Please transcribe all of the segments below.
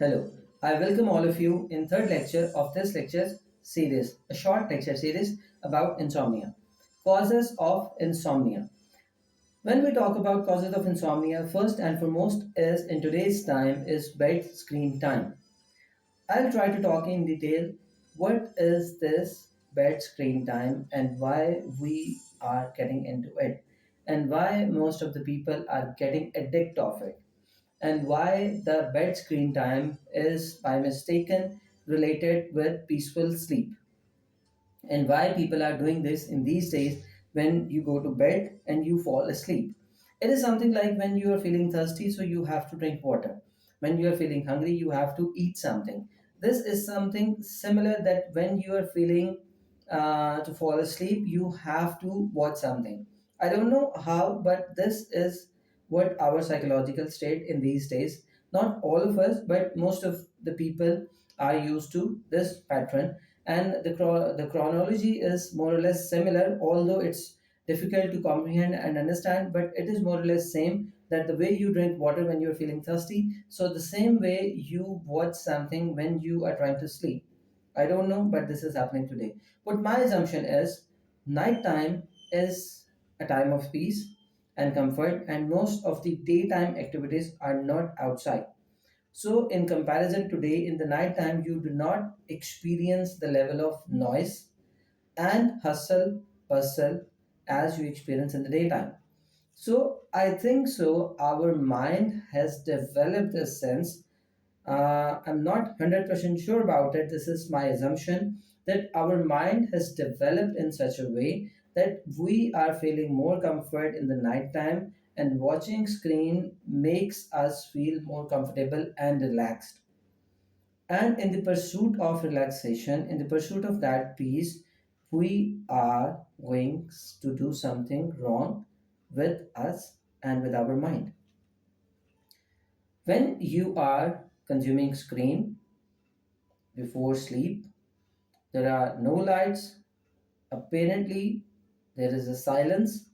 Hello, I welcome all of you in third lecture of this lecture series, a short lecture series about insomnia. Causes of insomnia. When we talk about causes of insomnia, first and foremost is in today's time is bed screen time. I'll try to talk in detail what is this bed screen time and why we are getting into it and why most of the people are getting addicted of it and why the bed screen time is by mistaken related with peaceful sleep and why people are doing this in these days when you go to bed and you fall asleep. It is something like when you are feeling thirsty, so you have to drink water. When you are feeling hungry, you have to eat something. This is something similar that when you are feeling to fall asleep, you have to watch something. I don't know how, but this is what our psychological state in these days. Not all of us, but most of the people are used to this pattern and the chronology is more or less similar, although it's difficult to comprehend and understand, but it is more or less same that the way you drink water when you're feeling thirsty, so the same way you watch something when you are trying to sleep. I don't know, but this is happening today. But my assumption is nighttime is a time of peace and comfort, and most of the daytime activities are not outside. So, in comparison, today in the night time, you do not experience the level of noise and hustle bustle as you experience in the daytime. So, I think so. Our mind has developed a sense. I'm not 100% sure about it. This is my assumption that our mind has developed in such a way that we are feeling more comfort in the nighttime and watching screen makes us feel more comfortable and relaxed. And in the pursuit of relaxation, in the pursuit of that peace, we are going to do something wrong with us and with our mind. When you are consuming screen before sleep, there are no lights. Apparently, there is a silence,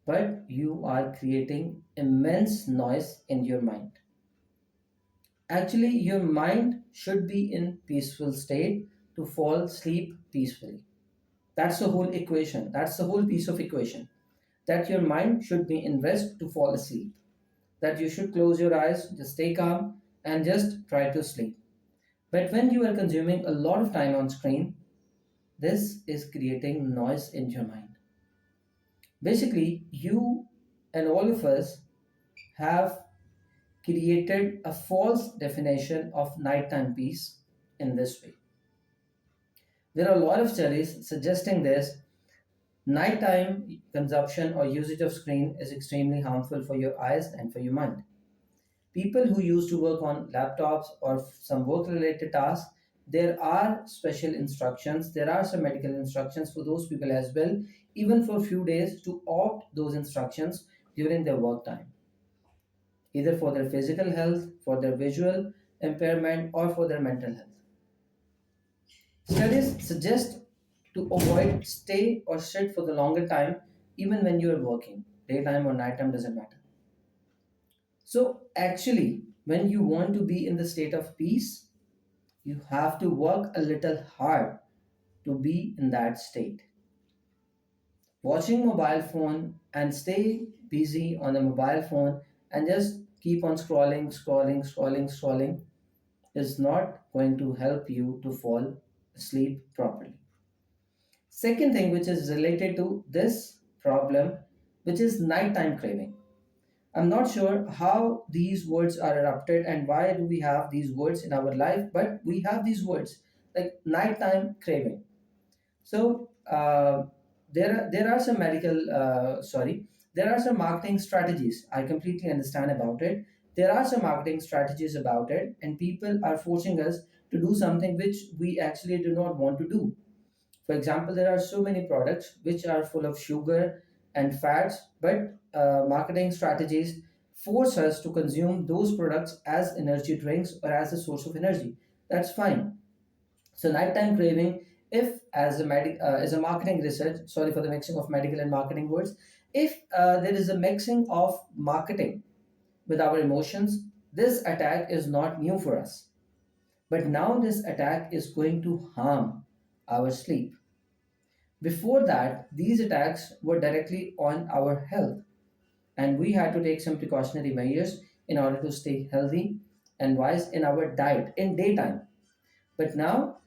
but you are creating immense noise in your mind. Actually, your mind should be in peaceful state to fall asleep peacefully. That's the whole equation. That's the whole piece of equation. That your mind should be in rest to fall asleep. That you should close your eyes, just stay calm, and just try to sleep. But when you are consuming a lot of time on screen, this is creating noise in your mind. Basically, you and all of us have created a false definition of nighttime peace in this way. There are a lot of studies suggesting this. Nighttime consumption or usage of screen is extremely harmful for your eyes and for your mind. People who used to work on laptops or some work related tasks, there are special instructions, there are some medical instructions for those people as well, even for a few days to opt those instructions during their work time, either for their physical health, for their visual impairment, or for their mental health. Studies suggest to avoid stay or sit for the longer time even when you are working. Daytime or nighttime doesn't matter. So actually, when you want to be in the state of peace, you have to work a little hard to be in that state. Watching mobile phone and stay busy on the mobile phone and just keep on scrolling is not going to help you to fall asleep properly. Second thing, which is related to this problem, which is nighttime craving. I'm not sure how these words are erupted and why do we have these words in our life, but we have these words like nighttime craving. So there are some there are some marketing strategies. I completely understand about it. There are some marketing strategies about it, and people are forcing us to do something which we actually do not want to do. For example, there are so many products which are full of sugar and fats, but marketing strategies force us to consume those products as energy drinks or as a source of energy. That's fine. So nighttime craving, if as a marketing research, sorry for the mixing of medical and marketing words, if there is a mixing of marketing with our emotions, this attack is not new for us. But now this attack is going to harm our sleep. Before that, these attacks were directly on our health, and we had to take some precautionary measures in order to stay healthy and wise in our diet in daytime. But now,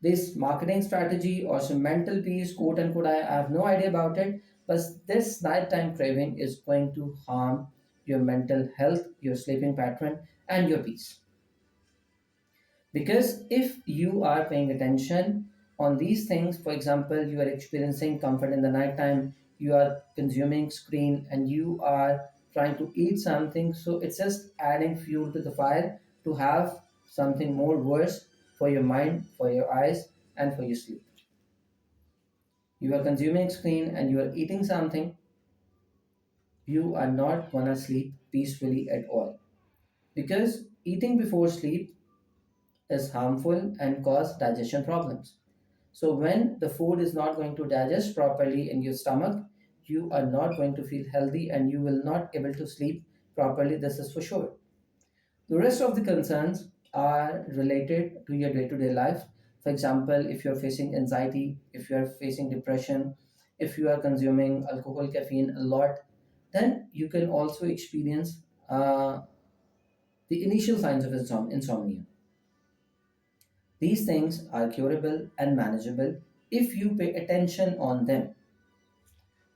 this marketing strategy or some mental peace, quote unquote, I have no idea about it, but this nighttime craving is going to harm your mental health, your sleeping pattern, and your peace. Because if you are paying attention on these things, for example, you are experiencing comfort in the nighttime, you are consuming screen, and you are trying to eat something, so it's just adding fuel to the fire to have something more worse for your mind, for your eyes, and for your sleep. You are consuming screen and you are eating something, you are not gonna sleep peacefully at all. Because eating before sleep is harmful and cause digestion problems. So when the food is not going to digest properly in your stomach, you are not going to feel healthy and you will not able to sleep properly. This is for sure. The rest of the concerns are related to your day-to-day life. For example, if you're facing anxiety, if you're facing depression, if you are consuming alcohol, caffeine a lot, then you can also experience the initial signs of insomnia. These things are curable and manageable if you pay attention on them.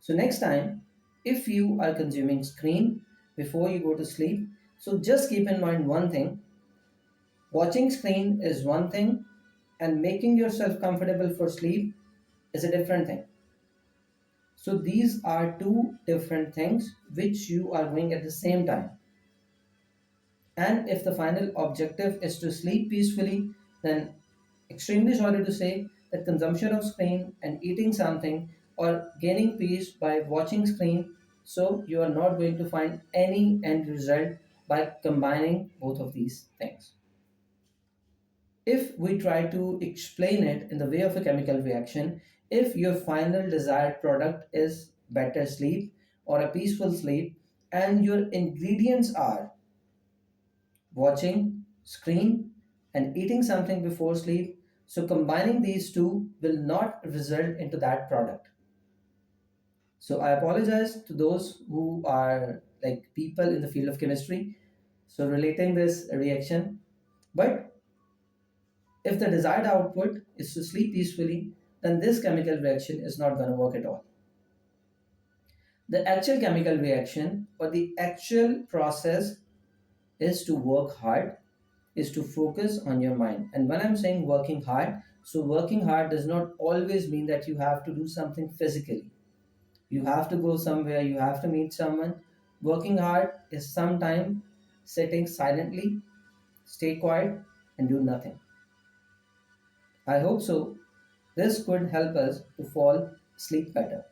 So next time, if you are consuming screen before you go to sleep, so just keep in mind one thing: watching screen is one thing, and making yourself comfortable for sleep is a different thing. So these are two different things which you are doing at the same time. And if the final objective is to sleep peacefully, then extremely sorry to say that consumption of screen and eating something or gaining peace by watching screen, so you are not going to find any end result by combining both of these things. If we try to explain it in the way of a chemical reaction, if your final desired product is better sleep or a peaceful sleep, and your ingredients are watching screen and eating something before sleep, so combining these two will not result into that product. So I apologize to those who are like people in the field of chemistry, so relating this reaction. But if the desired output is to sleep peacefully, then this chemical reaction is not going to work at all. The actual chemical reaction or the actual process is to work hard, is to focus on your mind. And when I'm saying working hard, so working hard does not always mean that you have to do something physically. You have to go somewhere, you have to meet someone. Working hard is sometime sitting silently, stay quiet, and do nothing. I hope so. This could help us to fall asleep better.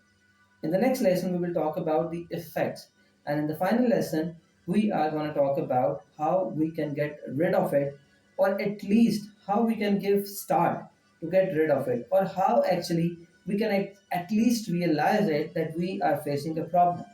In the next lesson, we will talk about the effects. And in the final lesson, we are going to talk about how we can get rid of it, or at least how we can give start to get rid of it, or how actually we can at least realize it that we are facing a problem.